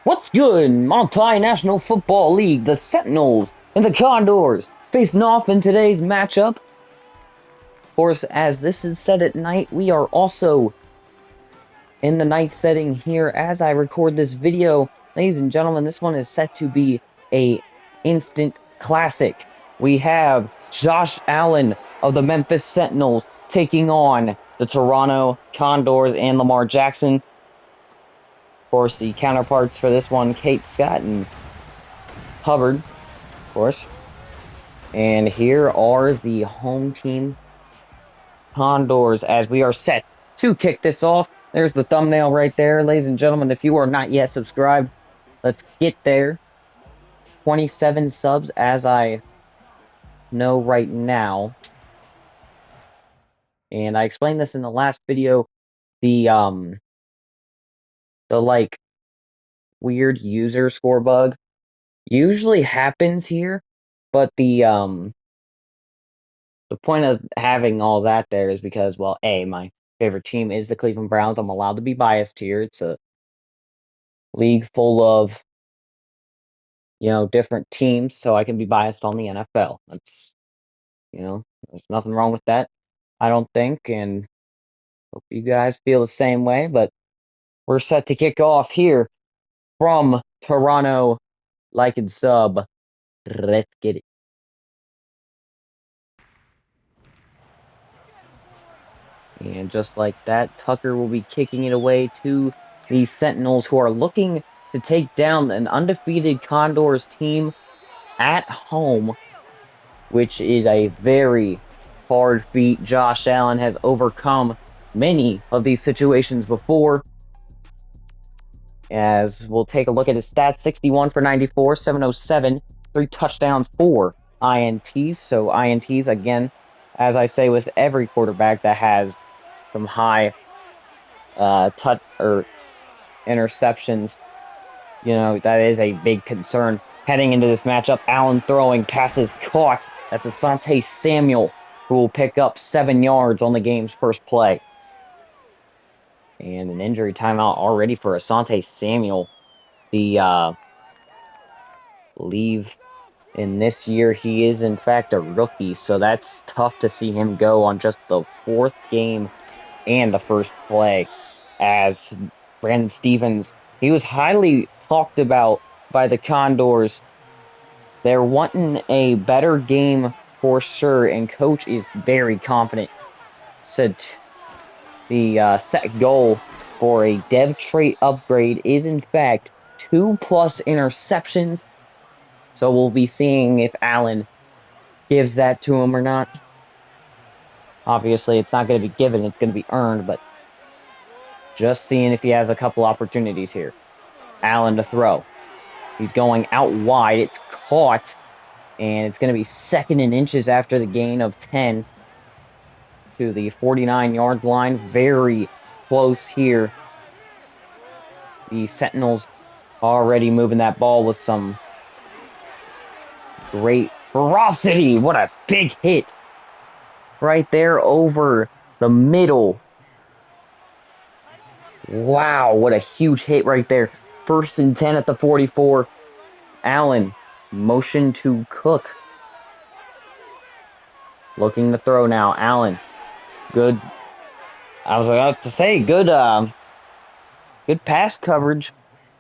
What's good? Multinational Football League, the Sentinels and the Condors facing off in today's matchup. Of course, as this is set at night, we are also in the night setting here as I record this video. Ladies and gentlemen, this one is set to be a instant classic. We have Josh Allen of the Memphis Sentinels taking on the Toronto Condors and Lamar Jackson. Of course, the counterparts for this one, Kate Scott and Hubbard, of course. And here are the home team Condors as we are set to kick this off. There's the thumbnail right there. Ladies and gentlemen, if you are not yet subscribed, let's get there. 27 subs as I know right now. And I explained this in the last video. The like weird user score bug usually happens here, but the point of having all that there is because, well, A, my favorite team is the Cleveland Browns. I'm allowed to be biased here. It's a league full of, different teams, so I can be biased on the NFL. That's, there's nothing wrong with that, I don't think, and hope you guys feel the same way, but we're set to kick off here from Toronto. Like and sub. Let's get it. And just like that, Tucker will be kicking it away to the Sentinels, who are looking to take down an undefeated Condors team at home, which is a very hard feat. Josh Allen has overcome many of these situations before. As we'll take a look at his stats, 61 for 94, 707, 3 touchdowns, 4 INTs. So INTs, again, as I say with every quarterback that has some high touch or interceptions, that is a big concern heading into this matchup. Allen throwing passes caught. That's Asante Samuel, who will pick up 7 yards on the game's first play. And an injury timeout already for Asante Samuel. The believe in this year he is in fact a rookie, so that's tough to see him go on just the 4th game and the first play. As Brandon Stevens, he was highly talked about by the Condors. They're wanting a better game for sure, and coach is very confident. Said the set goal for a dev trait upgrade is in fact 2+ interceptions. So we'll be seeing if Allen gives that to him or not. Obviously, it's not going to be given, it's going to be earned, but just seeing if he has a couple opportunities here. Allen to throw. He's going out wide. It's caught, and it's going to be 2nd and inches after the gain of 10 to the 49-yard line. Very close here. The Sentinels already moving that ball with some great ferocity. What a big hit right there over the middle. Wow, what a huge hit right there. 1st and 10 at the 44. Allen, motion to Cook. Looking to throw now. Allen, good. I was about to say good pass coverage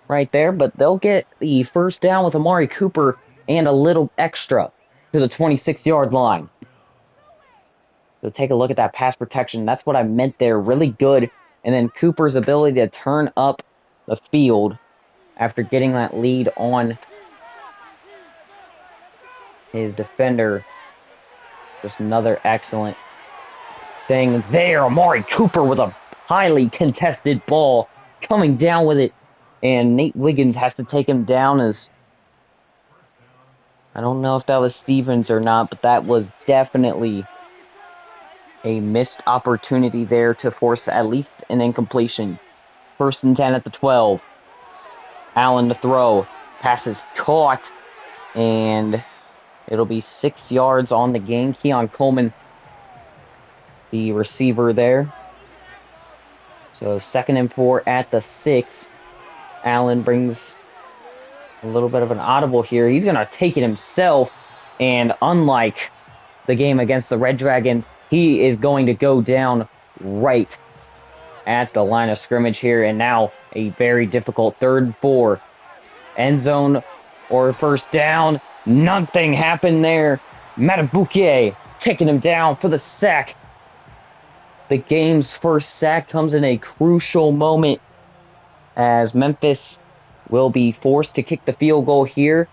right there, but they'll get the first down with Amari Cooper and a little extra to the 26-yard line. So take a look at that pass protection. That's what I meant there. Really good. And then Cooper's ability to turn up the field after getting that lead on his defender. Just another excellent thing there. Amari Cooper with a highly contested ball coming down with it. And Nate Wiggins has to take him down. As I don't know if that was Stevens or not, but that was definitely a missed opportunity there to force at least an incompletion. 1st and 10 at the 12. Allen to throw. Passes caught. And it'll be 6 yards on the game. Keon Coleman, the receiver there. So 2nd and 4 at the 6. Allen brings A little bit of an audible here. He's going to take it himself. And unlike the game against the Red Dragons, he is going to go down right at the line of scrimmage here. And now a very difficult 3rd and 4. End zone or first down. Nothing happened there. Matabuke taking him down for the sack. The game's first sack comes in a crucial moment as Memphis will be forced to kick the field goal here.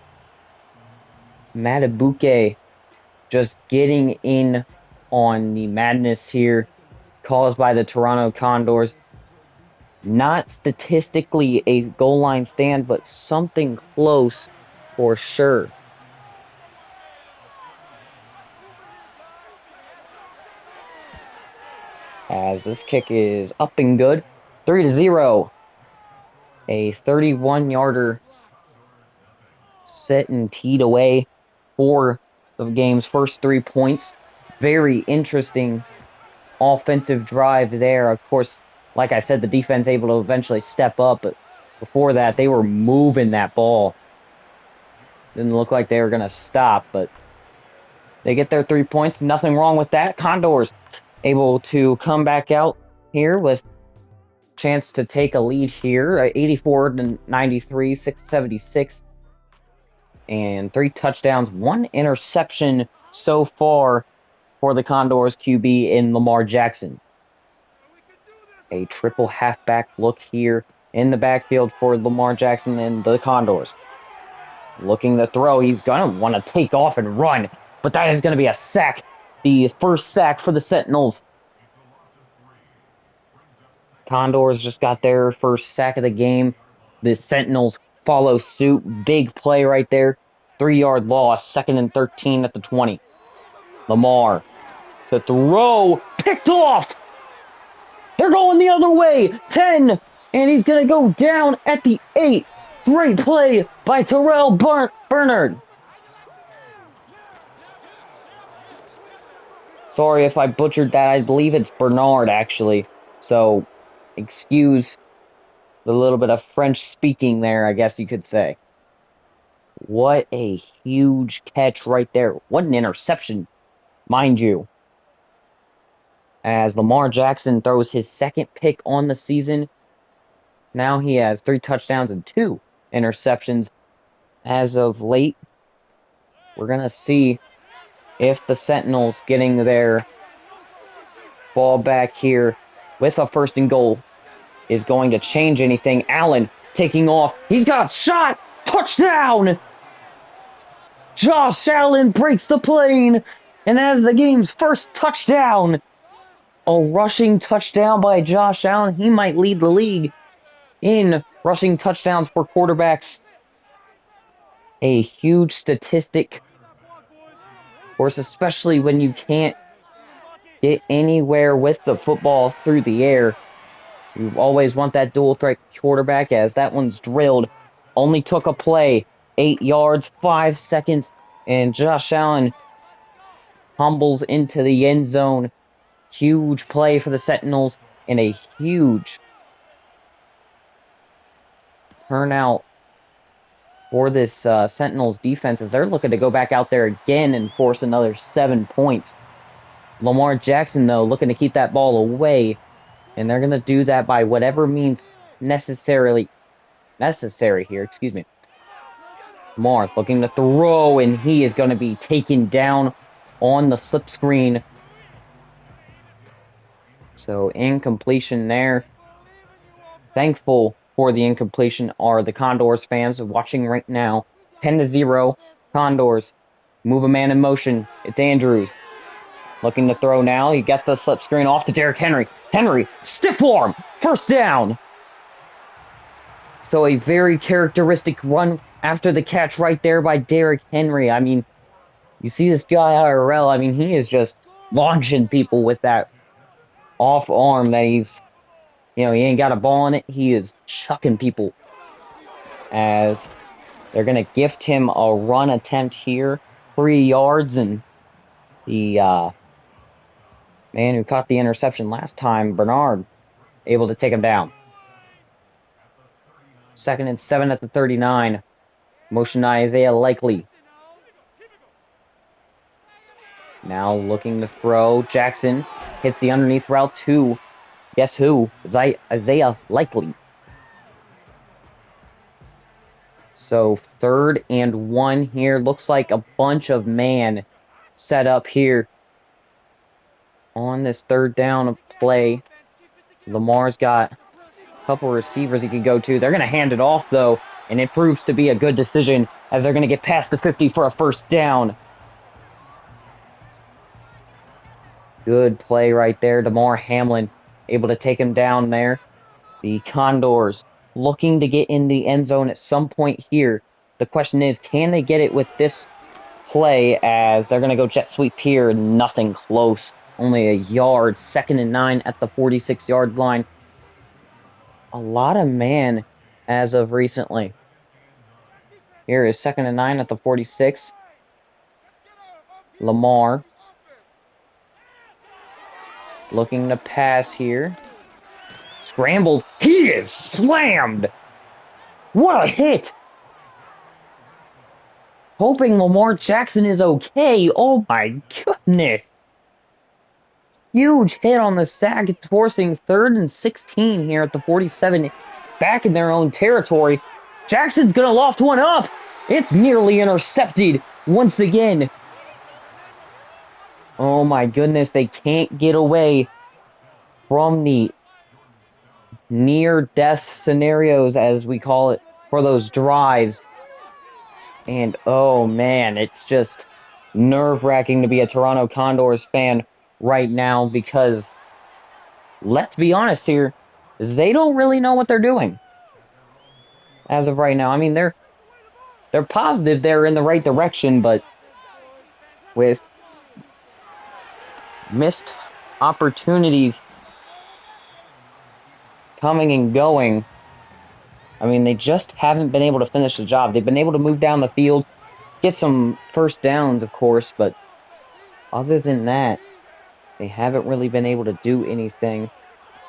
Matabuke just getting in on the madness here caused by the Toronto Condors. Not statistically a goal line stand, but something close for sure. As this kick is up and good. 3-0. A 31-yarder set and teed away for the game's first 3 points. Very interesting offensive drive there. Of course, like I said, the defense able to eventually step up, but before that, they were moving that ball. Didn't look like they were going to stop, but they get their 3 points. Nothing wrong with that. Condors able to come back out here with chance to take a lead here. 84-93, 676, and 3 touchdowns, 1 interception so far for the Condors QB in Lamar Jackson. A triple halfback look here in the backfield for Lamar Jackson and the Condors. Looking to throw, he's going to want to take off and run, but that is going to be a sack. The first sack for the Sentinels. Condors just got their first sack of the game. The Sentinels follow suit. Big play right there. 3-yard loss, 2nd and 13 at the 20. Lamar to throw, picked off. They're going the other way. 10, and he's going to go down at the 8. Great play by Terrell Bernard. Sorry if I butchered that. I believe it's Bernard, actually. So, excuse the little bit of French speaking there, I guess you could say. What a huge catch right there. What an interception, mind you. As Lamar Jackson throws his 2nd pick on the season. Now he has 3 touchdowns and 2 interceptions as of late. We're going to see if the Sentinels getting their ball back here with a 1st and goal is going to change anything. Allen taking off. He's got a shot. Touchdown! Josh Allen breaks the plane and has the game's first touchdown. A rushing touchdown by Josh Allen. He might lead the league in rushing touchdowns for quarterbacks. A huge statistic. Of course, especially when you can't get anywhere with the football through the air. You always want that dual threat quarterback, as that one's drilled. Only took a play, 8 yards, 5 seconds, and Josh Allen humbles into the end zone. Huge play for the Sentinels and a huge turnout for this Sentinels defense as they're looking to go back out there again and force another 7 points. Lamar Jackson, though, looking to keep that ball away, and they're going to do that by whatever means necessary here. Excuse me. Lamar looking to throw, and he is going to be taken down on the slip screen. So incompletion there. Thankful for the incompletion are the Condors fans watching right now. 10-0, Condors. Move a man in motion. It's Andrews. Looking to throw now. He got the slip screen off to Derrick Henry. Henry, stiff arm, 1st down. So a very characteristic run after the catch right there by Derrick Henry. I mean, you see this guy IRL. I mean, he is just launching people with that off arm that he's, he ain't got a ball in it. He is chucking people as they're going to gift him a run attempt here. 3 yards, and the man who caught the interception last time, Bernard, able to take him down. 2nd and 7 at the 39. Motion Isaiah Likely. Now looking to throw. Jackson hits the underneath route to, guess who? Isaiah Likely. So 3rd and 1 here. Looks like a bunch of man set up here on this 3rd down play. Lamar's got a couple receivers he could go to. They're going to hand it off, though, and it proves to be a good decision as they're going to get past the 50 for a 1st down. Good play right there. Damar Hamlin able to take him down there. The Condors looking to get in the end zone at some point here. The question is, can they get it with this play, as they're going to go jet sweep here? Nothing close. Only a yard. 2nd and 9 at the 46-yard line. A lot of man as of recently. Here is 2nd and 9 at the 46. Lamar looking to pass here. Scrambles. He is slammed. What a hit. Hoping Lamar Jackson is okay. Oh my goodness. Huge hit on the sack. It's forcing 3rd and 16 here at the 47. Back in their own territory. Jackson's going to loft one up. It's nearly intercepted once again. Oh my goodness. They can't get away from the near-death scenarios, as we call it, for those drives. And oh man, it's just nerve-wracking to be a Toronto Condors fan right now, because let's be honest here, they don't really know what they're doing as of right now. I mean, they're positive they're in the right direction, but with missed opportunities coming and going, I mean, they just haven't been able to finish the job. They've been able to move down the field, get some 1st downs, of course, but other than that, they haven't really been able to do anything.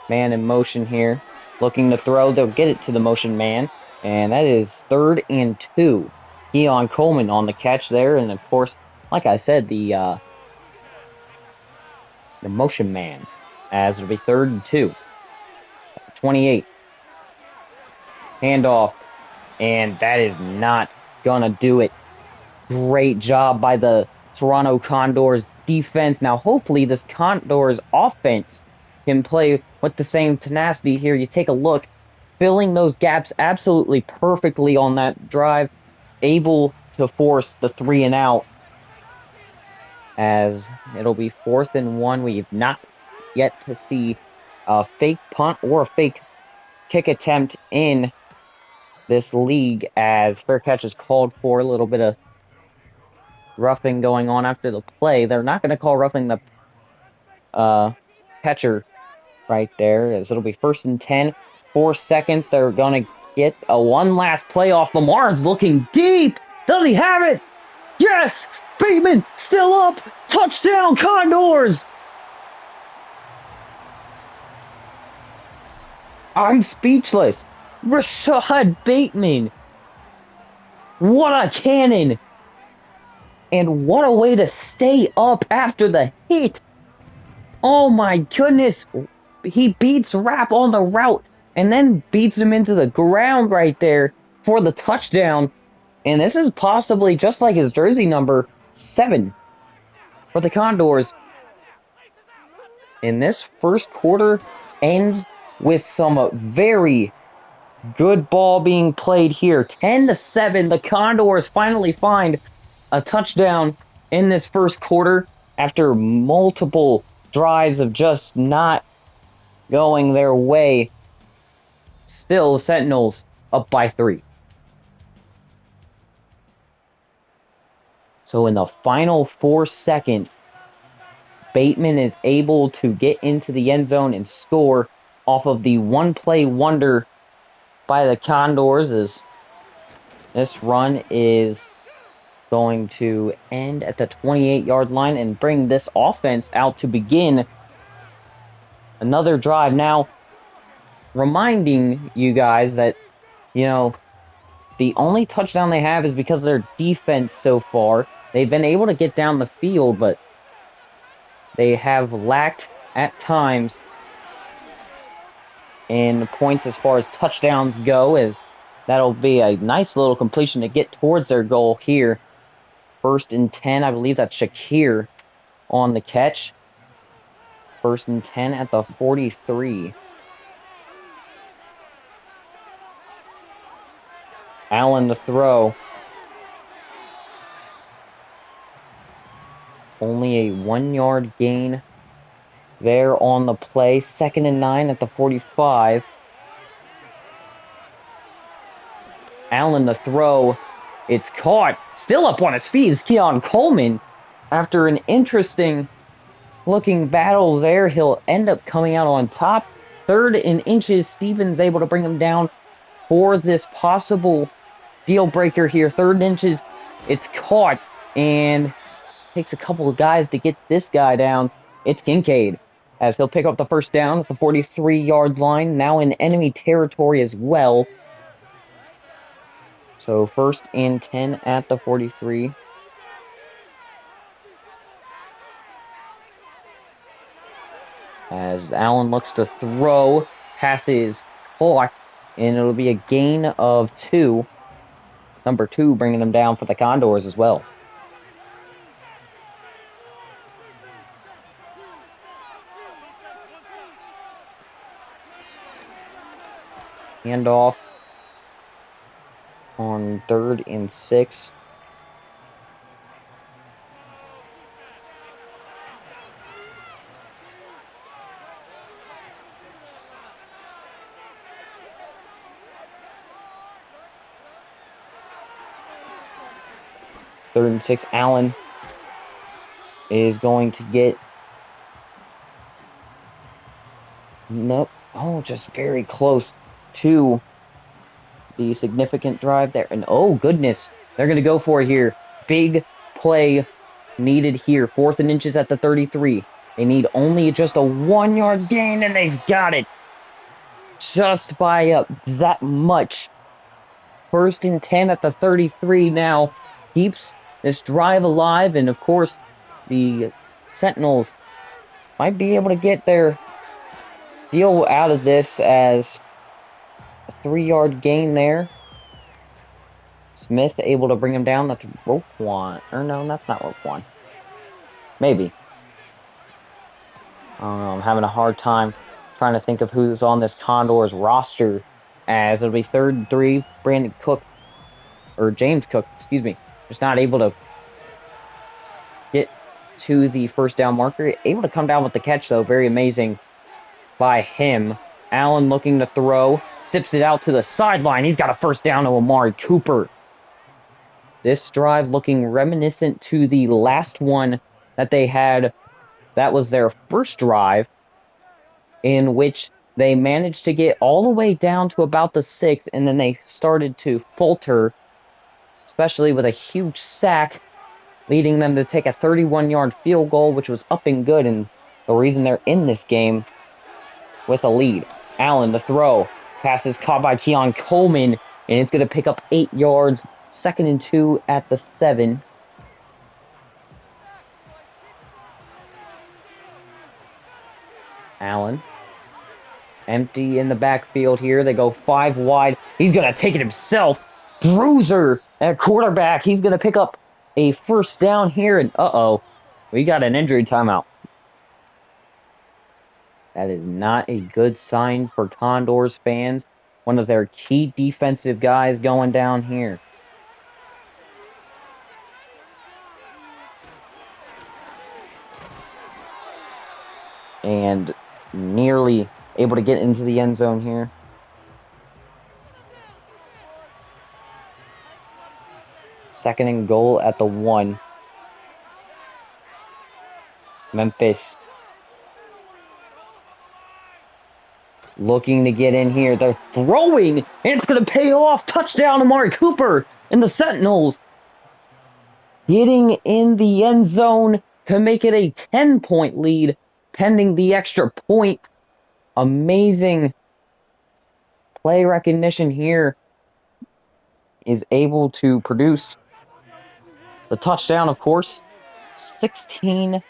Man in motion here, looking to throw. They'll get it to the motion man, and that is 3rd and 2. Keon Coleman on the catch there, and of course, like I said, the motion man, as it'll be 3rd and 2. 28. Handoff, and that is not gonna do it. Great job by the Toronto Condors defense. Now, hopefully, this Condors offense can play with the same tenacity here. You take a look, filling those gaps absolutely perfectly on that drive, able to force the 3 and out, as it'll be 4th and 1. We've not yet to see a fake punt or a fake kick attempt in this league, as fair catch is called for. A little bit of roughing going on after the play. They're not going to call roughing the catcher right there, as it'll be 1st and 10. 4 seconds. They're going to get a one last play off. Lamar's looking deep. Does he have it? Yes! Bateman still up. Touchdown, Condors! I'm speechless. Rashad Bateman. What a cannon. And what a way to stay up after the hit. Oh my goodness. He beats Rapp on the route and then beats him into the ground right there for the touchdown. And this is possibly just like his jersey number 7 for the Condors. And this 1st quarter ends with some very good ball being played here. 10-7, the Condors finally find a touchdown in this 1st quarter after multiple drives of just not going their way. Still, Sentinels up by 3. So in the final 4 seconds, Bateman is able to get into the end zone and score off of the one-play wonder by the Condors, as this run is going to end at the 28-yard line and bring this offense out to begin another drive. Now, reminding you guys that, you know, The only touchdown they have is because of their defense so far. They've been able to get down the field, but they have lacked at times in points as far as touchdowns go, as that'll be a nice little completion to get towards their goal here. 1st and 10, I believe that's Shakir on the catch. 1st and 10 at the 43. Allen to throw. Only a 1-yard gain there on the play. 2nd and 9 at the 45. Allen to throw. It's caught. Still up on his feet is Keon Coleman. After an interesting looking battle there, he'll end up coming out on top. 3rd and inches. Stevens able to bring him down for this possible deal breaker here. 3rd and inches. It's caught and takes a couple of guys to get this guy down. It's Kincaid as he'll pick up the 1st down at the 43-yard line. Now in enemy territory as well. So 1st and 10 at the 43. As Allen looks to throw, passes caught, and it'll be a gain of 2. Number 2 bringing them down for the Condors as well. Handoff on 3rd and 6. Third and 6, Allen is going to get... Nope. Oh, just very close to the significant drive there. And oh, goodness, they're going to go for it here. Big play needed here. 4th and inches at the 33. They need only just a 1-yard gain, and they've got it. Just by that much. 1st and 10 at the 33 now keeps this drive alive, and of course, the Sentinels might be able to get their deal out of this as a 3-yard gain there. Smith able to bring him down. That's Roquan. Or no, that's not Roquan. Maybe. I'm having a hard time trying to think of who's on this Condors roster, as it'll be 3rd and 3. Brandon Cook, or James Cook, excuse me, just not able to get to the 1st down marker. Able to come down with the catch, though. Very amazing by him. Allen looking to throw. Sips it out to the sideline. He's got a 1st down to Amari Cooper. This drive looking reminiscent to the last one that they had. That was their 1st drive, in which they managed to get all the way down to about the 6, and then they started to falter, especially with a huge sack, leading them to take a 31-yard field goal, which was up and good, and the reason they're in this game with a lead. Allen to throw. Pass is caught by Keon Coleman, and it's going to pick up 8 yards. 2nd and 2 at the 7. Allen. Empty in the backfield here. They go 5 wide. He's going to take it himself. Bruiser at quarterback. He's going to pick up a 1st down here, and we got an injury timeout. That is not a good sign for Condors fans. One of their key defensive guys going down here. And nearly able to get into the end zone here. Second and goal at the 1. Memphis looking to get in here. They're throwing, and it's going to pay off. Touchdown, Amari Cooper and the Sentinels getting in the end zone to make it a 10-point lead, pending the extra point. Amazing play recognition here is able to produce the touchdown, of course, 16-7,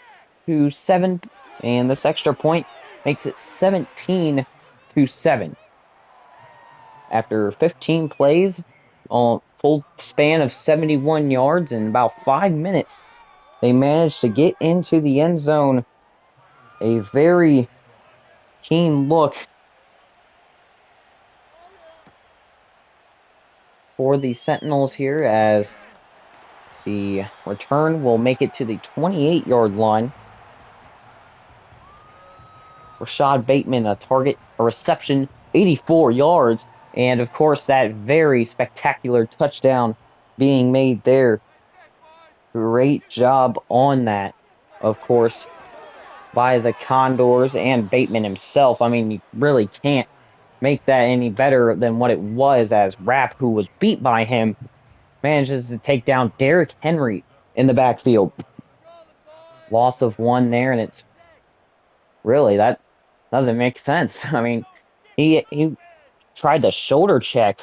and this extra point makes it 17-7. After 15 plays, on full span of 71 yards in about 5 minutes, they managed to get into the end zone. A very keen look for the Sentinels here, as the return will make it to the 28-yard line. Rashad Bateman, a reception, 84 yards. And of course, that very spectacular touchdown being made there. Great job on that, of course, by the Condors and Bateman himself. I mean, you really can't make that any better than what it was, as Rapp, who was beat by him, manages to take down Derrick Henry in the backfield. Loss of one there, and it's really, that doesn't make sense. I mean, he tried to shoulder check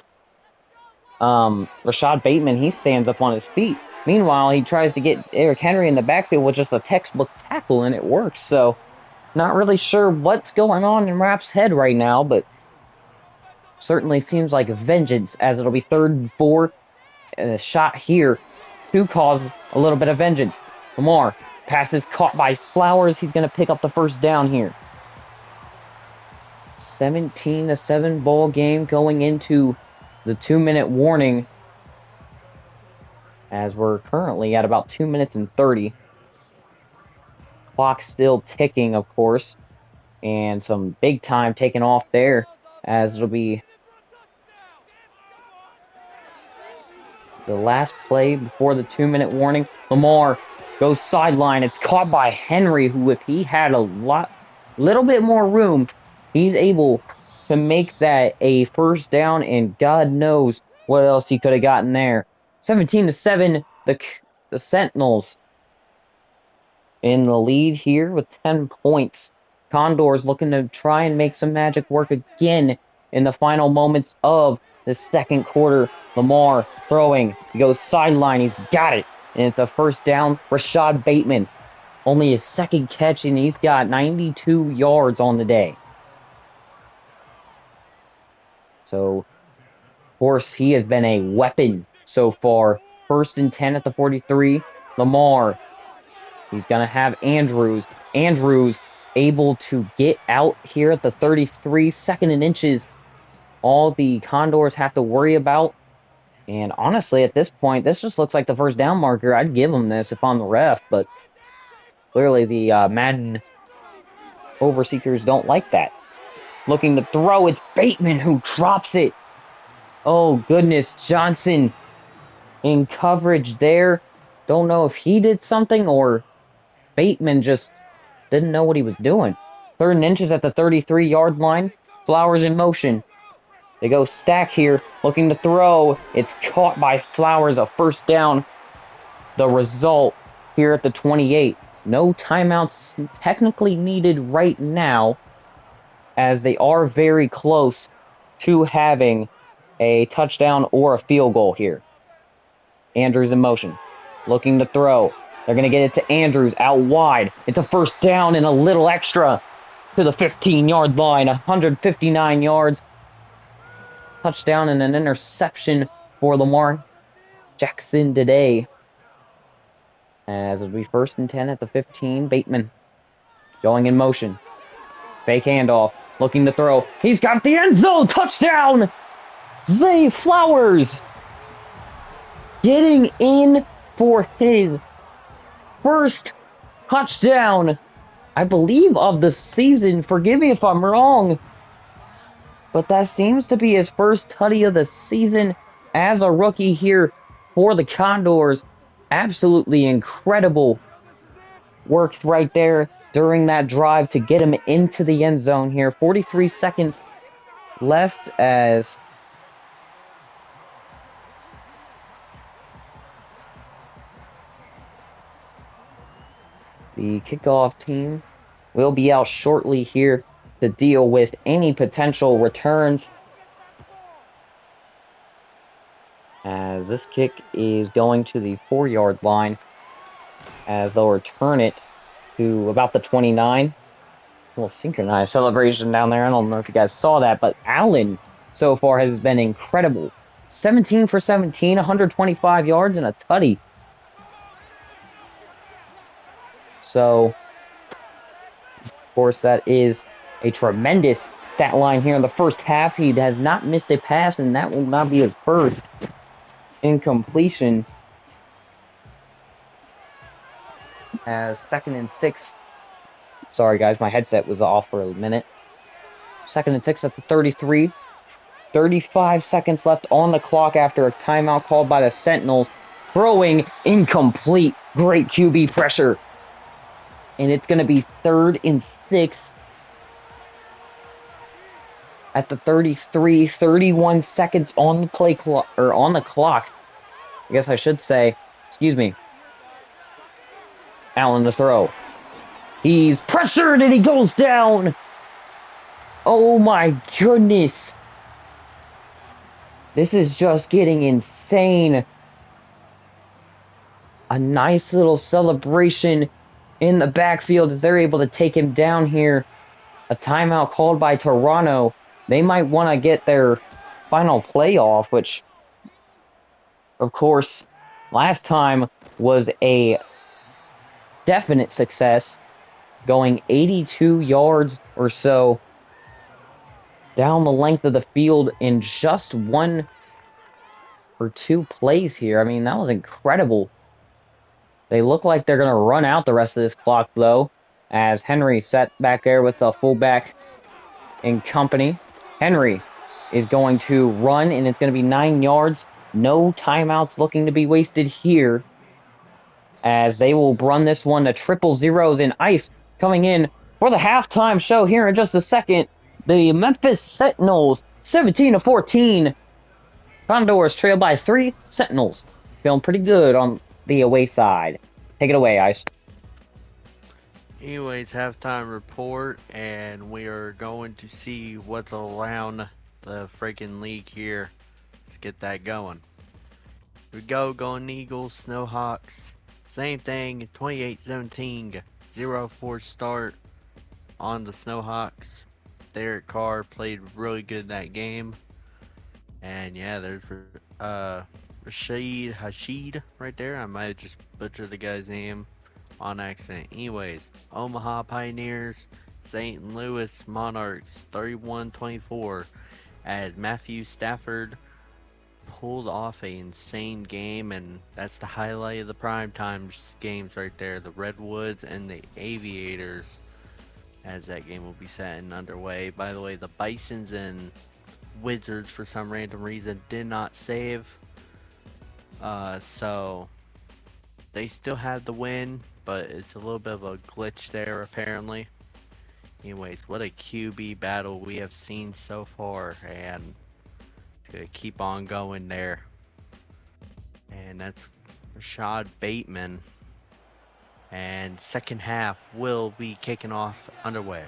Rashad Bateman. He stands up on his feet. Meanwhile, he tries to get Derrick Henry in the backfield with just a textbook tackle, and it works. So, not really sure what's going on in Rapp's head right now, but certainly seems like vengeance, as it'll be 3rd and 4, and a shot here to cause a little bit of vengeance. Lamar passes caught by Flowers. He's going to pick up the first down here. 17-7 ball game going into the 2-minute warning, as we're currently at about 2 minutes and 30. Clock still ticking, of course, and some big time taken off there, as it'll be the last play before the 2-minute warning. Lamar goes sideline. It's caught by Henry, who, if he had little bit more room, he's able to make that a first down, and God knows what else he could have gotten there. 17-7, the Sentinels in the lead here with 10 points. Condors looking to try and make some magic work again in the final moments of the second quarter. Lamar throwing. He goes sideline. He's got it. And it's a first down. Rashad Bateman, only his second catch, and he's got 92 yards on the day. So, of course, he has been a weapon so far. 1st and 10 at the 43. Lamar. He's going to have Andrews. Andrews able to get out here at the 33, 2nd and inches. All the Condors have to worry about. And honestly, at this point, this just looks like the first down marker. I'd give him this if I'm the ref, but clearly the Madden overseekers don't like that. Looking to throw, it's Bateman who drops it. Oh, goodness, Johnson in coverage there. Don't know if he did something or Bateman just didn't know what he was doing. 3rd and inches at the 33-yard line. Flowers in motion. They go stack here, looking to throw. It's caught by Flowers, a first down. The result here at the 28. No timeouts technically needed right now, as they are very close to having a touchdown or a field goal here. Andrews in motion, looking to throw. They're going to get it to Andrews out wide. It's a first down and a little extra to the 15-yard line. 159 yards. Touchdown and an interception for Lamar Jackson today. As it'll be 1st and 10 at the 15. Bateman going in motion. Fake handoff. Looking to throw. He's got the end zone. Touchdown! Zay Flowers getting in for his first touchdown, I believe, of the season. Forgive me if I'm wrong, but that seems to be his first tutty of the season as a rookie here for the Condors. Absolutely incredible work right there during that drive to get him into the end zone here. 43 seconds left, as the kickoff team will be out shortly here to deal with any potential returns. as this kick is going to the 4-yard line, as they'll return it to about the 29. A little synchronized celebration down there. I don't know if you guys saw that, but Allen so far has been incredible. 17 for 17, 125 yards and a tutty. So, of course, that is a tremendous stat line here in the first half. He has not missed a pass, and that will not be his first incompletion. As 2nd and 6. Sorry, guys, my headset was off for a minute. 2nd and 6 at the 33. 35 seconds left on the clock after a timeout called by the Sentinels. Throwing incomplete. Great QB pressure. And it's going to be 3rd and 6 at the 33. 31 seconds on the play clock, or on the clock. I guess I should say. Excuse me. Allen to throw. He's pressured and he goes down. Oh my goodness. This is just getting insane. A nice little celebration in the backfield as they're able to take him down here. A timeout called by Toronto. They might want to get their final playoff, which, of course, last time was a definite success, going 82 yards or so down the length of the field in just 1 or 2 plays here. I mean, that was incredible. They look like they're going to run out the rest of this clock, though, as Henry sat back there with the fullback in company. Henry is going to run, and it's going to be 9 yards. No timeouts looking to be wasted here, as they will run this one to triple zeros in ice. Coming in for the halftime show here in just a second, the Memphis Sentinels, 17-14. Condors trail by 3. Sentinels feeling pretty good on the away side. Take it away, Ice. Anyways, halftime report, and we are going to see what's around the freaking league here. Let's get that going. Here we go, going Eagles, Snowhawks. Same thing, 28-17, 0-4 start on the Snowhawks. Derek Carr played really good that game. And yeah, there's Rashid Hashid right there. I might have just butchered the guy's name on accident. Anyways, Omaha Pioneers, St. Louis Monarchs, 31-24, as Matthew Stafford pulled off an insane game, and that's the highlight of the primetime games right there. The Redwoods and the Aviators, as that game will be set and underway. By the way, the Bisons and Wizards, for some random reason, did not save. So they still had the win, but it's a little bit of a glitch there, apparently. Anyways, what a QB battle we have seen so far, and it's going to keep on going there. And that's Rashad Bateman. And second half will be kicking off underway.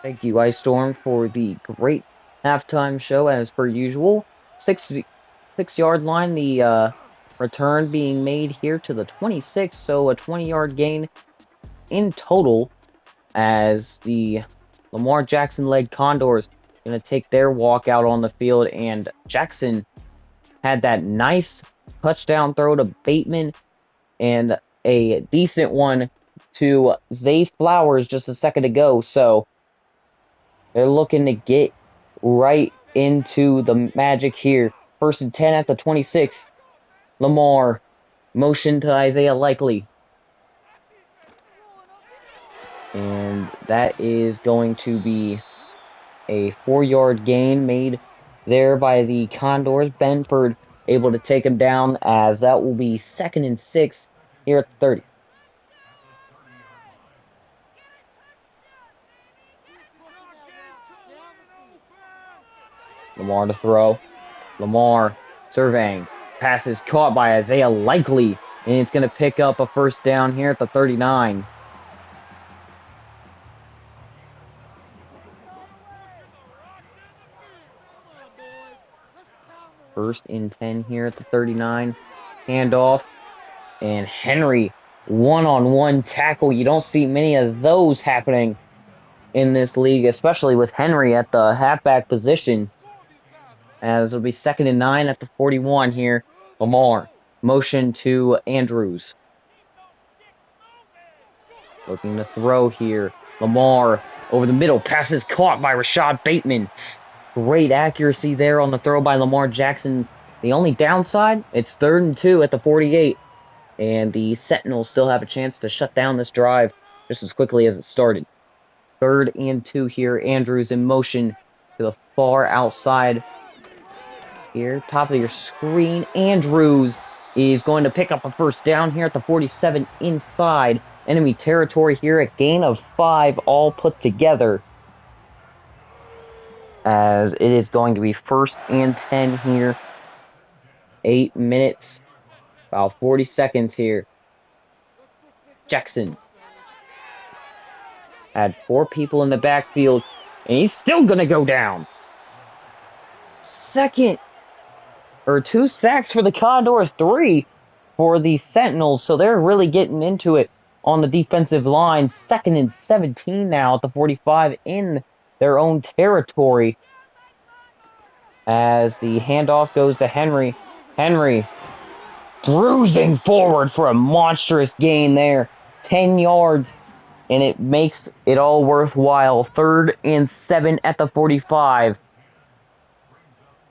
Thank you, Ice Storm, for the great halftime show as per usual. 6-yard line, the return being made here to the 26, so a 20-yard gain in total, as the Lamar Jackson-led Condors going to take their walk out on the field, and Jackson had that nice touchdown throw to Bateman and a decent one to Zay Flowers just a second ago, so they're looking to get right into the magic here. 1st and 10 at the 26. Lamar, motion to Isaiah Likely. And that is going to be a 4-yard gain made there by the Condors. Benford able to take him down, as that will be 2nd and 6 here at the 30. Lamar to throw. Lamar surveying. Pass is caught by Isaiah Likely, and it's going to pick up a 1st down here at the 39. First and 10 here at the 39. Handoff. And Henry, one-on-one tackle. You don't see many of those happening in this league, especially with Henry at the halfback position. As it'll be 2nd and 9 at the 41 here. Lamar, motion to Andrews. Looking to throw here. Lamar over the middle. Pass is caught by Rashad Bateman. Great accuracy there on the throw by Lamar Jackson. The only downside, it's 3rd and 2 at the 48. And the Sentinels still have a chance to shut down this drive just as quickly as it started. 3rd and 2 here. Andrews in motion to the far outside. Here, top of your screen. Andrews is going to pick up a first down here at the 47 inside enemy territory here. A gain of 5 all put together. As it is going to be 1st and 10 here. 8 minutes. About 40 seconds here. Jackson had 4 people in the backfield, and he's still going to go down. 2 sacks for the Condors, 3 for the Sentinels, so they're really getting into it on the defensive line. 2nd and 17 now at the 45 in their own territory. As the handoff goes to Henry. Henry bruising forward for a monstrous gain there. 10 yards. And it makes it all worthwhile. 3rd and 7 at the 45.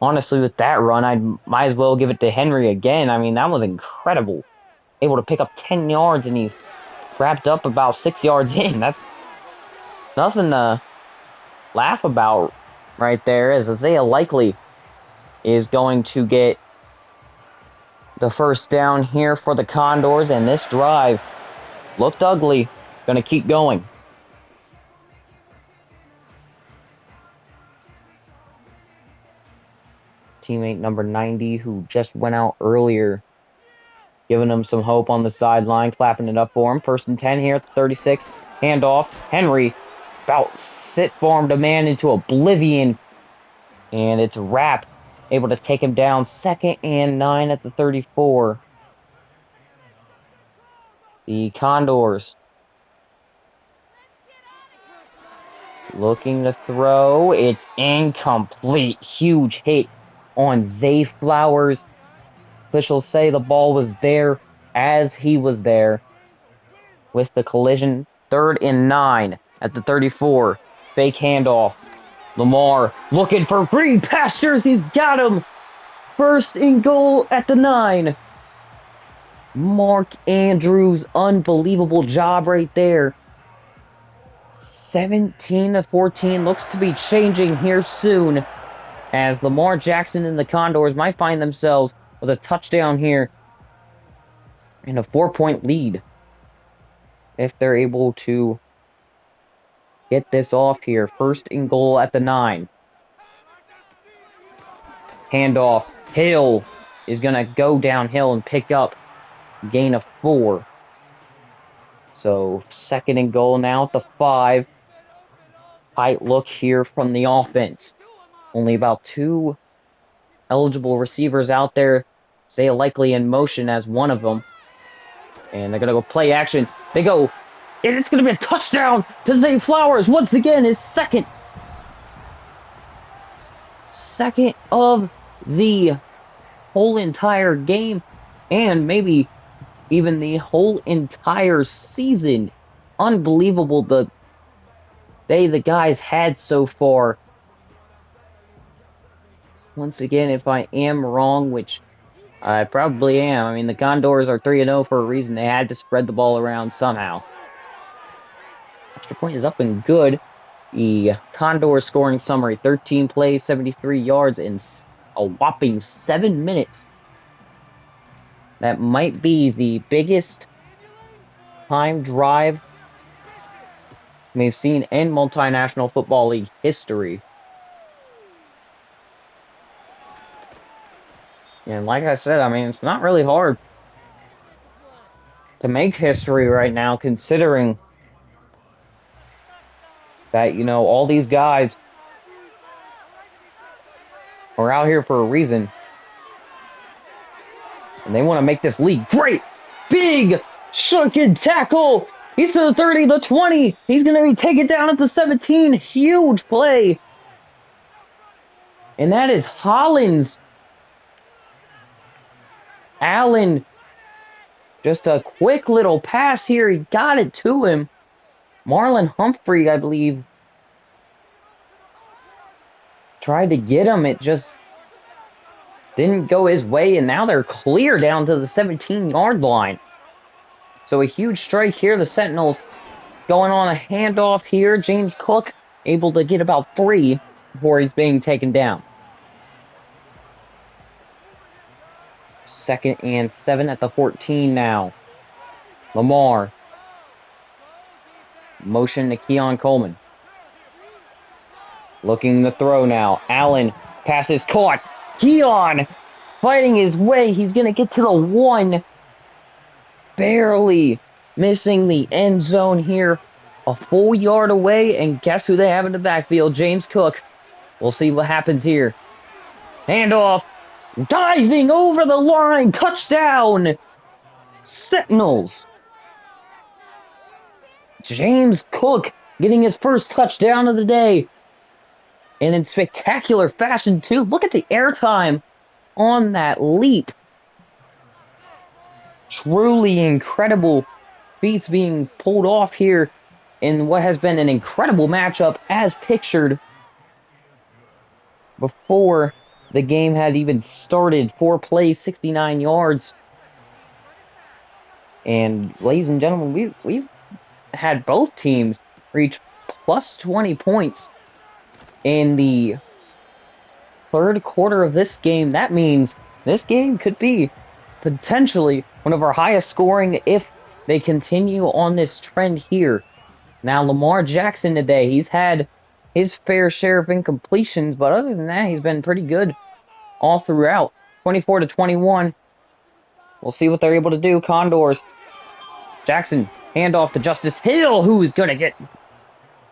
Honestly, with that run, I might as well give it to Henry again. I mean, that was incredible. Able to pick up 10 yards, and he's wrapped up about 6 yards in. That's nothing to laugh about right there, as Isaiah Likely is going to get the first down here for the Condors, and this drive looked ugly. Going to keep going. Teammate number 90, who just went out earlier, giving him some hope on the sideline, clapping it up for him. 1st and 10 here at the 36. Handoff. Henry about sit-farmed a man into oblivion, and it's wrapped. Able to take him down. 2nd and 9 at the 34. The Condors looking to throw. It's incomplete. Huge hit on Zay Flowers. Officials say the ball was there as he was there with the collision. 3rd and 9 at the 34. Fake handoff. Lamar looking for green pastures. He's got him. 1st and goal at the 9. Mark Andrews, unbelievable job right there. 17-14 looks to be changing here soon, as Lamar Jackson and the Condors might find themselves with a touchdown here and a 4-point lead if they're able to get this off here. 1st and goal at the 9. Handoff. Hill is going to go downhill and pick up gain of 4. So 2nd and goal now at the 5. Tight look here from the offense. Only about 2 eligible receivers out there. Say Likely in motion as one of them. And they're going to go play action. They go, and it's going to be a touchdown to Zay Flowers. Once again, his second of the whole entire game, and maybe even the whole entire season. Unbelievable the day the guys had so far. Once again, if I am wrong, which I probably am. I mean, the Condors are 3-0 for a reason. They had to spread the ball around somehow. Extra point is up and good. The Condors scoring summary: 13 plays, 73 yards in a whopping 7 minutes. That might be the biggest time drive we've seen in multinational football league history. And like I said, I mean, it's not really hard to make history right now, considering that, you know, all these guys are out here for a reason. And they want to make this lead great. Big shucking tackle. He's to the 30, the 20. He's going to be taken down at the 17. Huge play. And that is Hollins. Allen, just a quick little pass here. He got it to him. Marlon Humphrey, I believe, tried to get him. It just didn't go his way. And now they're clear down to the 17-yard line. So a huge strike here. The Sentinels going on a handoff here. James Cook able to get about 3 before he's being taken down. 2nd and 7 at the 14 now. Lamar. Motion to Keon Coleman. Looking to throw now. Allen. Pass is caught. Keon fighting his way. He's going to get to the 1. Barely missing the end zone here. A full yard away. And guess who they have in the backfield? James Cook. We'll see what happens here. Handoff. Diving over the line. Touchdown. Sentinels. James Cook getting his first touchdown of the day. And in spectacular fashion, too. Look at the airtime on that leap. Truly incredible feats being pulled off here in what has been an incredible matchup as pictured before the game had even started. 4 plays, 69 yards. And ladies and gentlemen, we've had both teams reach plus 20 points in the third quarter of this game. That means this game could be potentially one of our highest scoring if they continue on this trend here. Now, Lamar Jackson today, he's had his fair share of incompletions, but other than that, he's been pretty good all throughout. 24-21. We'll see what they're able to do. Condors. Jackson, handoff to Justice Hill, who's going to get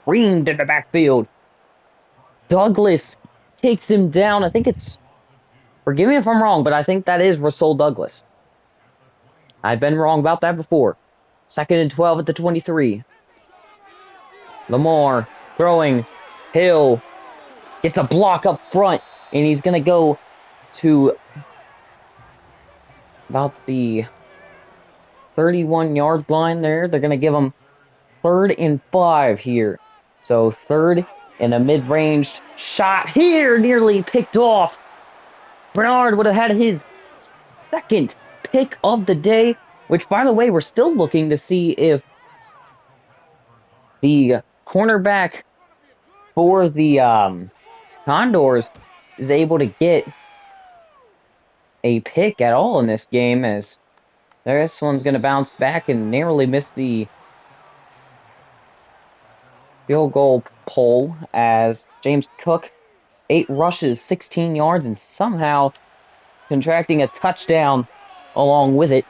reamed in the backfield. Douglas takes him down. I think it's, forgive me if I'm wrong, but I think that is Rasul Douglas. I've been wrong about that before. 2nd and 12 at the 23. Lamar throwing. Hill gets a block up front, and he's going to go to about the 31-yard line there. They're going to give him 3rd and 5 here. So 3rd and a mid-range shot here, nearly picked off. Bernard would have had his 2nd pick of the day, which, by the way, we're still looking to see if the cornerback for the Condors is able to get a pick at all in this game, as this one's going to bounce back and narrowly miss the field goal pole, as James Cook, 8 rushes, 16 yards, and somehow contracting a touchdown along with it.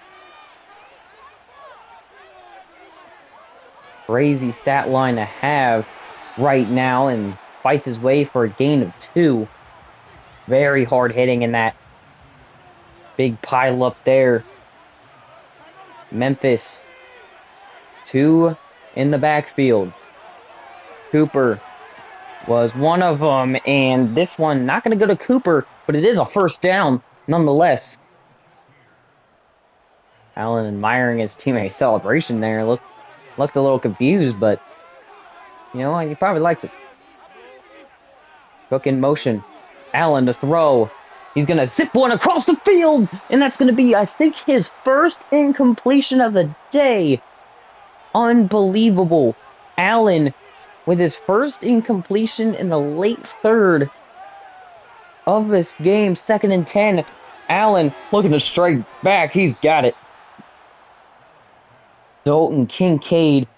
Crazy stat line to have right now, and fights his way for a gain of 2. Very hard hitting in that big pile up there. Memphis, 2 in the backfield. Cooper was one of them, and this one not going to go to Cooper, but it is a first down nonetheless. Allen admiring his teammate's celebration there. Looked a little confused, but you know, he probably likes it. Cook in motion. Allen to throw. He's going to zip one across the field, and that's going to be, I think, his first incompletion of the day. Unbelievable. Allen with his first incompletion in the late 3rd of this game. 2nd and 10. Allen looking to strike back. He's got it. Dalton Kincaid,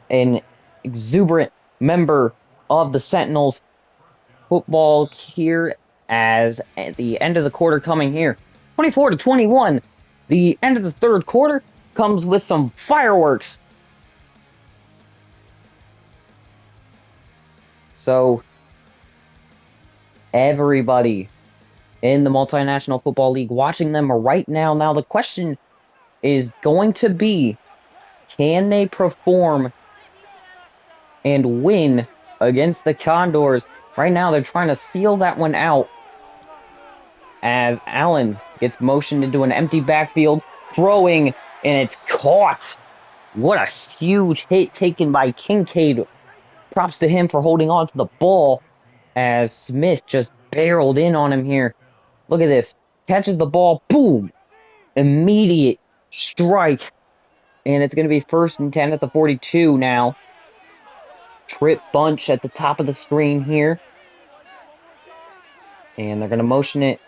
an exuberant member of the Sentinels football here, as at the end of the quarter coming here. 24-21. The end of the 3rd quarter comes with some fireworks. So everybody in the Multinational Football League, watching them right now. Now, the question is going to be, can they perform and win against the Condors? Right now, they're trying to seal that one out as Allen gets motioned into an empty backfield, throwing, and it's caught. What a huge hit taken by Kincaid. Props to him for holding on to the ball as Smith just barreled in on him here. Look at this. Catches the ball. Boom. Immediate strike. And it's going to be 1st and 10 at the 42 now. Trip bunch at the top of the screen here. And they're going to motion it.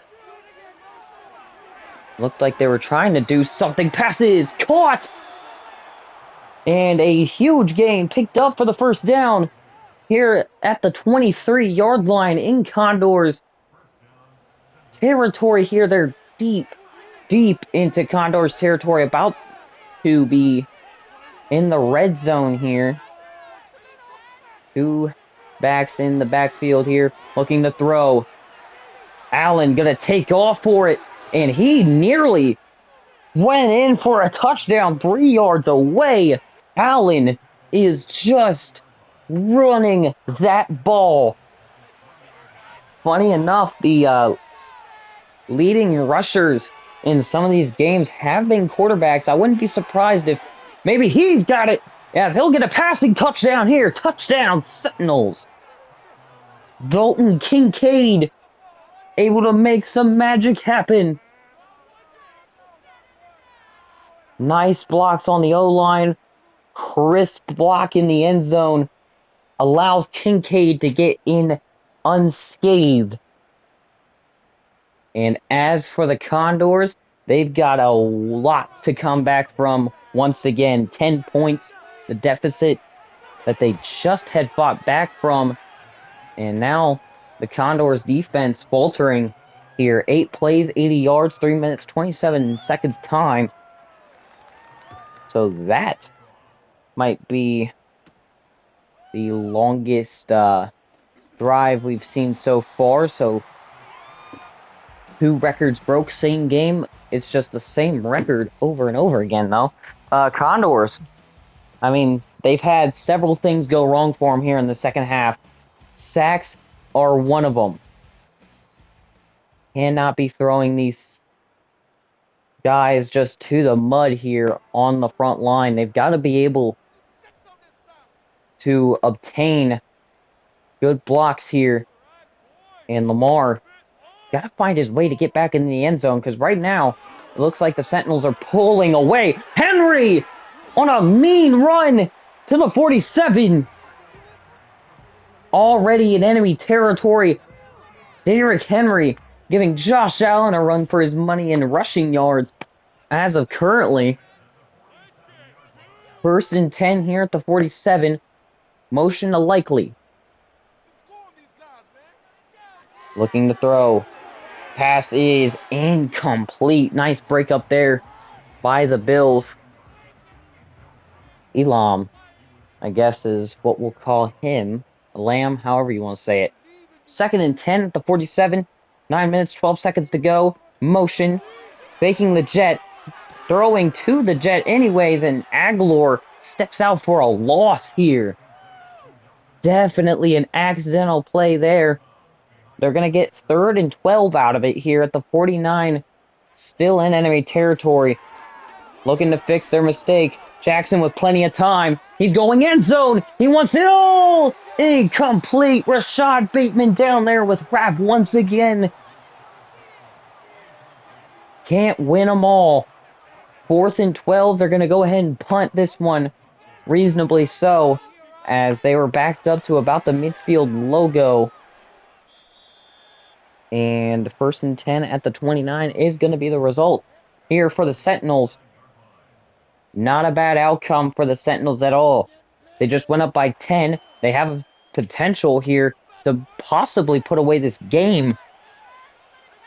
Looked like they were trying to do something. Passes. Caught. And a huge gain picked up for the first down here at the 23-yard line in Condors territory here. They're deep into Condors territory, about to be in the red zone here. Two backs in the backfield here, looking to throw. Allen gonna take off for it, and he nearly went in for a touchdown 3 yards away. Allen is just running that ball. Funny enough, the leading rushers in some of these games have been quarterbacks. I wouldn't be surprised if maybe he's got it, as he'll get a passing touchdown here. Touchdown, Sentinels. Dalton Kincaid able to make some magic happen. Nice blocks on the O-line. Crisp block in the end zone. Allows Kincaid to get in unscathed. And as for the Condors, they've got a lot to come back from once again. 10 points, the deficit that they just had fought back from. And now the Condors defense faltering here. 8 plays, 80 yards, 3 minutes, 27 seconds time. So that might be the longest drive we've seen so far. So 2 records broke, same game. It's just the same record over and over again, though. Condors, I mean, they've had several things go wrong for them here in the second half. Sacks are one of them. Cannot be throwing these guys just to the mud here on the front line. They've got to be able to obtain good blocks here. And Lamar got to find his way to get back in the end zone, because right now it looks like the Sentinels are pulling away. Henry on a mean run to the 47. Already in enemy territory. Derrick Henry giving Josh Allen a run for his money in rushing yards. As of currently, 1st and 10 here at the 47. Motion to Likely. Looking to throw. Pass is incomplete. Nice break up there by the Bills. Elam, I guess, is what we'll call him. Lamb, however you want to say it. 2nd and 10 at the 47. 9 minutes, 12 seconds to go. Motion. Faking the jet. Throwing to the jet anyways, and Aguilar steps out for a loss here. Definitely an accidental play there. They're going to get 3rd and 12 out of it here at the 49. Still in enemy territory. Looking to fix their mistake. Jackson with plenty of time. He's going end zone. He wants it all. Incomplete. Rashad Bateman down there with Rap once again. Can't win them all. 4th and 12. They're going to go ahead and punt this one. Reasonably so, as they were backed up to about the midfield logo. And 1st and 10 at the 29 is going to be the result here for the Sentinels. Not a bad outcome for the Sentinels at all. They just went up by 10. They have potential here to possibly put away this game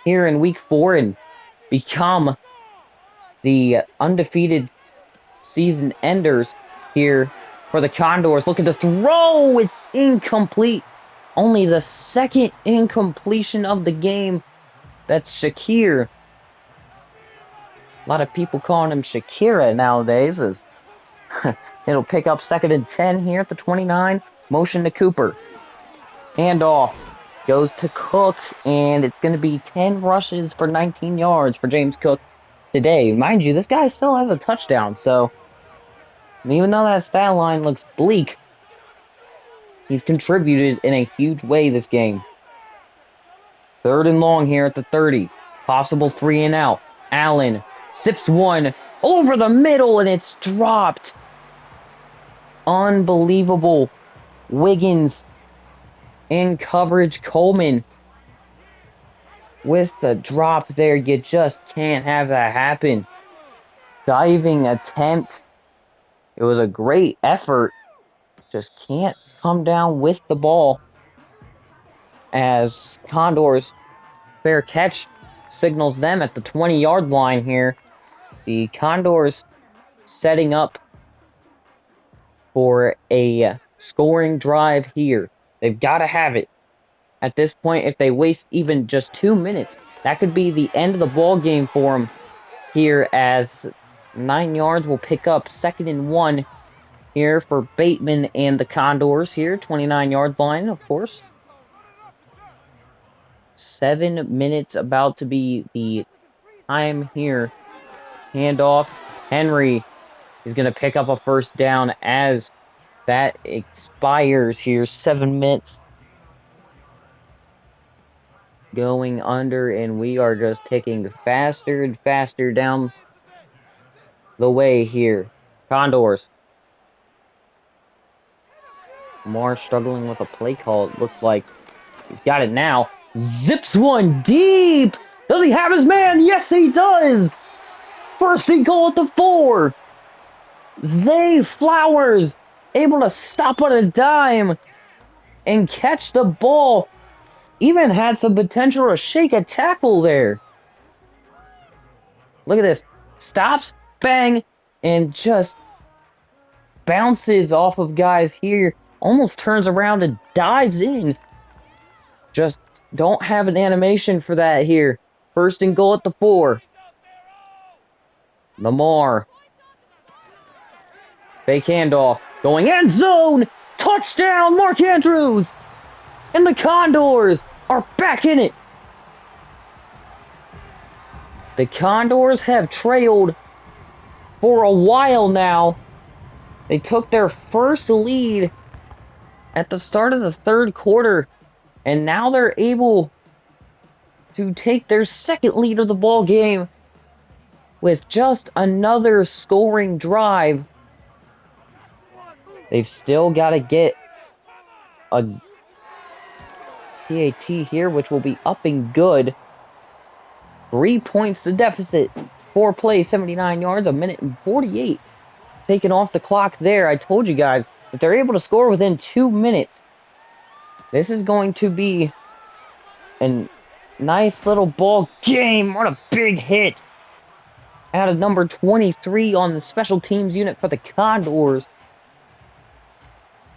here in week 4 and become the undefeated season enders here for the Condors. Looking to throw. It's incomplete. Only the 2nd incompletion of the game. That's Shakir. A lot of people calling him Shakira nowadays. It'll pick up 2nd and 10 here at the 29. Motion to Cooper. Handoff. Goes to Cook, and it's going to be 10 rushes for 19 yards for James Cook today. Mind you, this guy still has a touchdown, so even though that stat line looks bleak, he's contributed in a huge way this game. 3rd and long here at the 30. Possible 3 and out. Allen sips one over the middle, and it's dropped. Unbelievable. Wiggins in coverage. Coleman with the drop there. You just can't have that happen. Diving attempt. It was a great effort. Just can't come down with the ball. As Condors fair catch signals them at the 20-yard line here. The Condors setting up for a scoring drive here. They've got to have it. At this point, if they waste even just 2 minutes, that could be the end of the ball game for them here, as 9 yards will pick up 2nd and 1 here for Bateman and the Condors here. 29-yard line, of course. 7 minutes about to be the time here. Handoff. Henry is going to pick up a 1st down as that expires here. 7 minutes going under, and we are just ticking faster and faster down the way here. Condors. Lamar struggling with a play call, it looked like. He's got it now. Zips one deep! Does he have his man? Yes, he does! 1st and goal at the 4. Zay Flowers able to stop on a dime and catch the ball. Even had some potential to shake a tackle there. Look at this. Stops, bang, and just bounces off of guys here. Almost turns around and dives in. Just don't have an animation for that here. 1st and goal at the 4. Lamar. Fake handoff. Going end zone. Touchdown, Mark Andrews. And the Condors are back in it. The Condors have trailed for a while now. They took their first lead at the start of the 3rd quarter, and now they're able to take their 2nd lead of the ball game with just another scoring drive. They've still got to get a PAT here, which will be up and good. 3 points the deficit. 4 plays, 79 yards, 1:48 taken off the clock there. I told you guys, if they're able to score within 2 minutes, this is going to be a nice little ball game. What a big hit out of number 23 on the special teams unit for the Condors.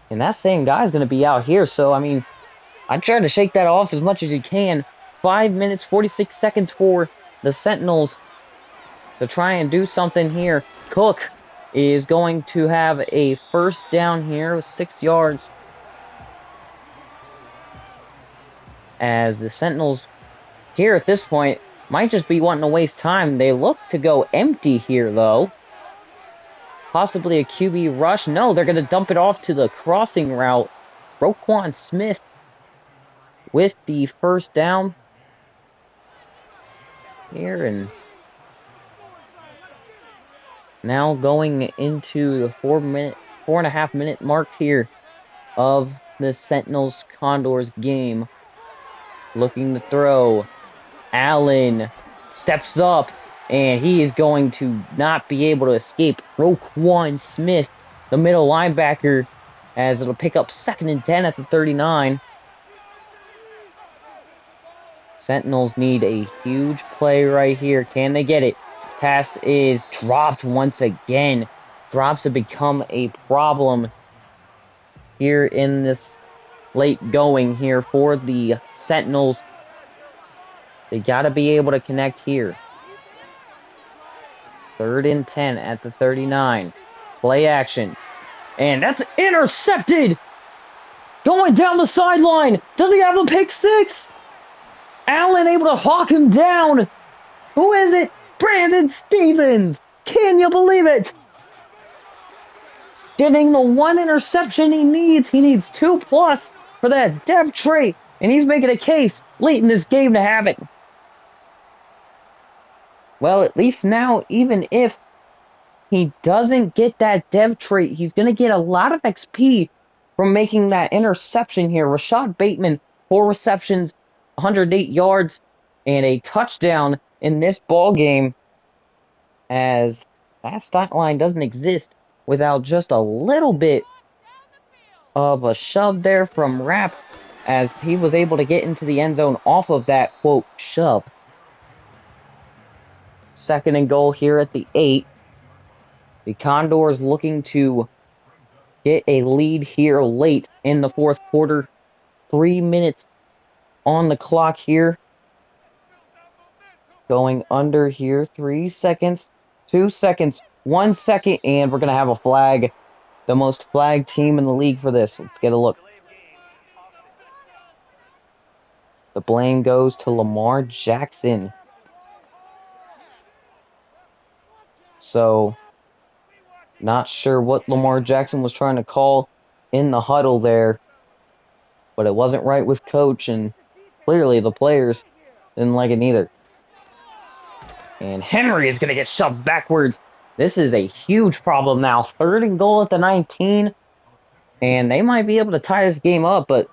And that same guy's going to be out here, so, I mean, I try to shake that off as much as you can. 5 minutes, 46 seconds for the Sentinels to try and do something here. Cook is going to have a 1st down here with 6 yards. As the Sentinels here at this point might just be wanting to waste time. They look to go empty here, though. Possibly a QB rush. No, they're going to dump it off to the crossing route. Roquan Smith with the 1st down here, and now going into the 4.5 minute mark here of the Sentinels Condors game. Looking to throw. Allen steps up, and he is going to not be able to escape Roquan Smith, the middle linebacker, as it'll pick up 2nd and 10 at the 39. Sentinels need a huge play right here. Can they get it? Pass is dropped once again. Drops have become a problem here in this late going here for the Sentinels. They got to be able to connect here. 3rd and 10 at the 39. Play action. And that's intercepted! Going down the sideline! Does he have a pick six? Allen able to hawk him down! Who is it? Brandon Stevens! Can you believe it? Getting the one interception he needs. He needs 2+ for that depth trait. And he's making a case late in this game to have it. Well, at least now, even if he doesn't get that dev trait, he's going to get a lot of XP from making that interception here. Rashad Bateman, 4 receptions, 108 yards, and a touchdown in this ball game, as that stat line doesn't exist without just a little bit of a shove there from Rapp, as he was able to get into the end zone off of that, quote, shove. 2nd and goal here at the 8. The Condors looking to get a lead here late in the 4th quarter. 3 minutes on the clock here. Going under here. 3 seconds. 2 seconds. 1 second. And we're going to have a flag. The most flagged team in the league for this. Let's get a look. The blame goes to Lamar Jackson. So, not sure what Lamar Jackson was trying to call in the huddle there. But it wasn't right with coach, and clearly the players didn't like it either. And Henry is going to get shoved backwards. This is a huge problem now. 3rd and goal at the 19. And they might be able to tie this game up, but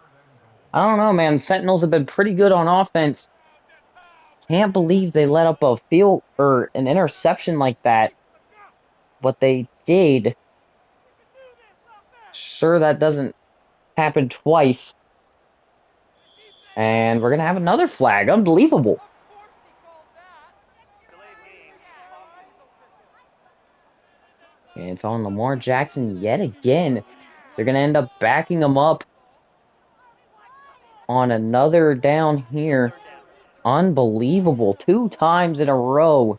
I don't know, man. Sentinels have been pretty good on offense. Can't believe they let up a field or an interception like that. But they did. Sure, that doesn't happen twice. And we're going to have another flag. Unbelievable. And it's on Lamar Jackson yet again. They're going to end up backing him up on another down here. Unbelievable. 2 times in a row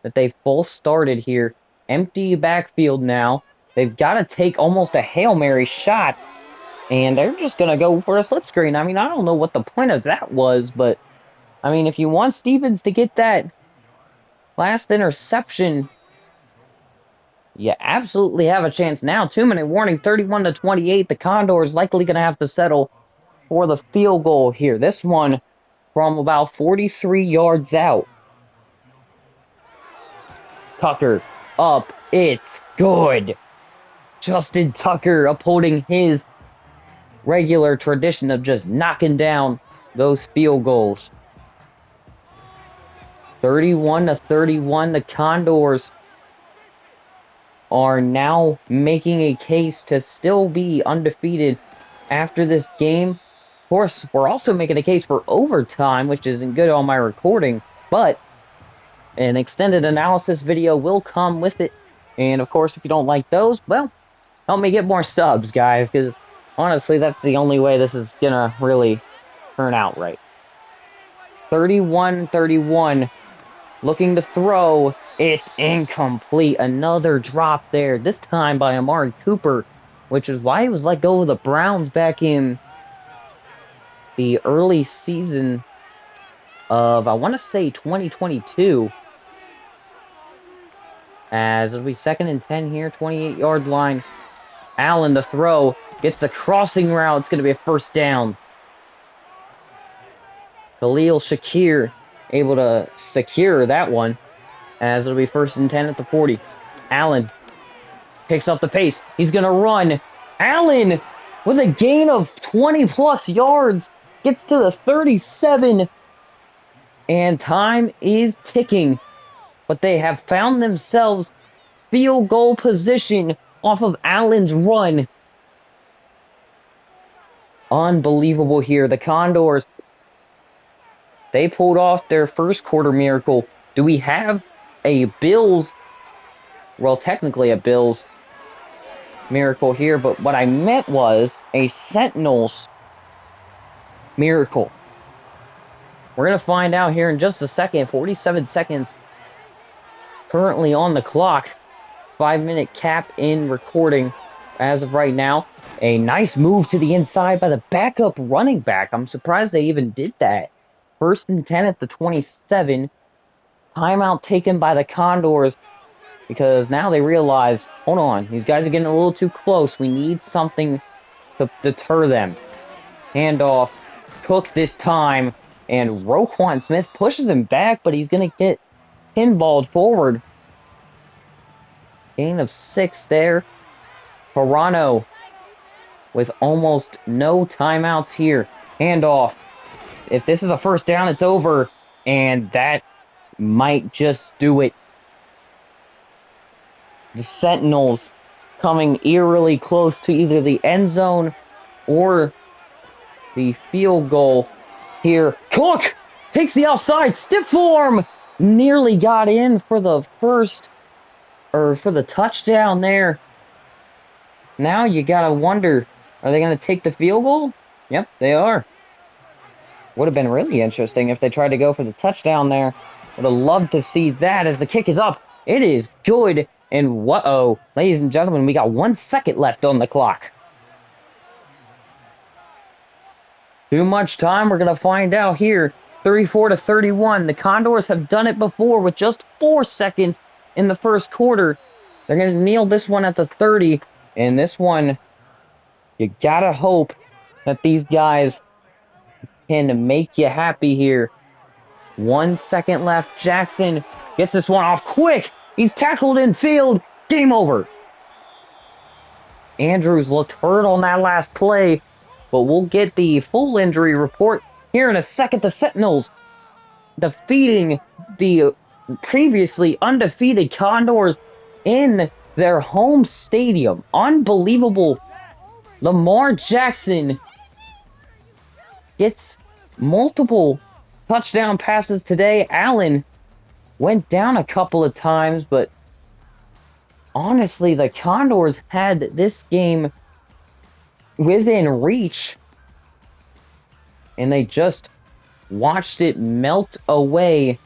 that they full started here. Empty backfield now. They've got to take almost a Hail Mary shot. And they're just going to go for a slip screen. I mean, I don't know what the point of that was, but I mean, if you want Stevens to get that last interception, you absolutely have a chance now. 2-minute warning, 31-28. The Condors likely going to have to settle for the field goal here. This one from about 43 yards out. Tucker up. It's good. Justin Tucker upholding his regular tradition of just knocking down those field goals. 31-31. The Condors are now making a case to still be undefeated after this game. Of course, we're also making a case for overtime, which isn't good on my recording, but an extended analysis video will come with it. And of course, if you don't like those, well, help me get more subs, guys, because honestly, that's the only way this is gonna really turn out right. 31-31. Looking to throw. It's incomplete. Another drop there. This time by Amari Cooper, which is why he was let go of the Browns back in the early season of, I want to say, 2022. As it'll be 2nd and 10 here, 28-yard line. Allen to throw. Gets the crossing route. It's going to be a 1st down. Khalil Shakir able to secure that one, as it'll be 1st and 10 at the 40. Allen picks up the pace. He's going to run. Allen, with a gain of 20+ yards, gets to the 37. And time is ticking. But they have found themselves field goal position off of Allen's run. Unbelievable here. The Condors, they pulled off their 1st quarter miracle. Do we have a Bills, well, technically a Bills miracle here, but what I meant was a Sentinels miracle. We're going to find out here in just a second. 47 seconds currently on the clock. 5-minute cap in recording as of right now. A nice move to the inside by the backup running back. I'm surprised they even did that. 1st and 10 at the 27. Timeout taken by the Condors because now they realize, hold on, these guys are getting a little too close. We need something to deter them. Handoff. Cook this time. And Roquan Smith pushes him back, but he's going to get pinballed forward. Gain of 6 there. Toronto with almost no timeouts here. Handoff. If this is a first down, it's over. And that might just do it. The Sentinels coming eerily close to either the end zone or the field goal here. Cook takes the outside. Stiff form. Nearly got in for the touchdown there. Now you gotta wonder, are they gonna take the field goal? Yep, they are. Would have been really interesting if they tried to go for the touchdown there. Would have loved to see that as the kick is up. It is good. And whoa, ladies and gentlemen, we got 1 second left on the clock. Too much time. We're going to find out here. 34-31. The Condors have done it before with just 4 seconds in the first quarter. They're going to kneel this one at the 30. And this one, you got to hope that these guys can make you happy here. 1 second left. Jackson gets this one off quick. He's tackled in field. Game over. Andrews looked hurt on that last play, but we'll get the full injury report here in a second. The Sentinels defeating the previously undefeated Condors in their home stadium. Unbelievable. Lamar Jackson gets multiple touchdown passes today. Allen went down a couple of times, but honestly, the Condors had this game within reach, and they just watched it melt away.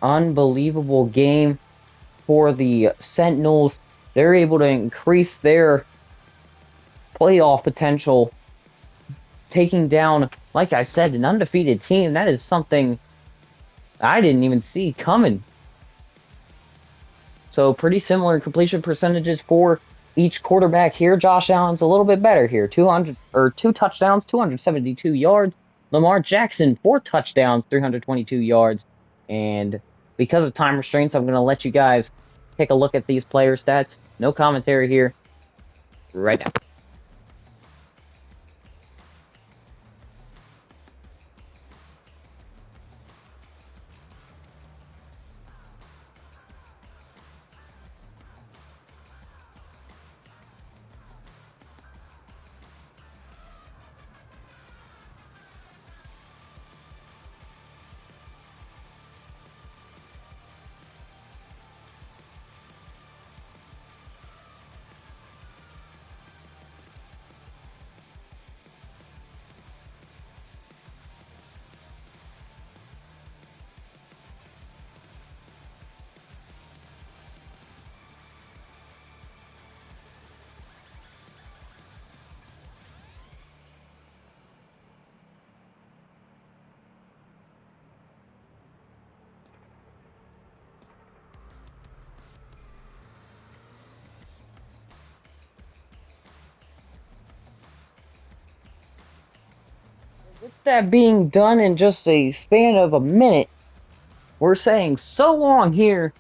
Unbelievable game for the Sentinels. They're able to increase their playoff potential, taking down, like I said, an undefeated team. That is something I didn't even see coming. So pretty similar completion percentages for each quarterback here. Josh Allen's a little bit better here. 2 touchdowns, 272 yards. Lamar Jackson, 4 touchdowns, 322 yards. And because of time restraints, I'm going to let you guys take a look at these player stats. No commentary here right now. With that being done in just a span of a minute, we're saying so long here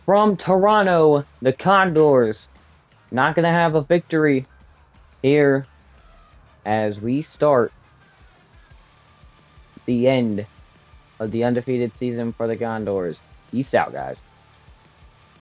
from Toronto. The Condors not going to have a victory here as we start the end of the undefeated season for the Condors. Peace out, guys.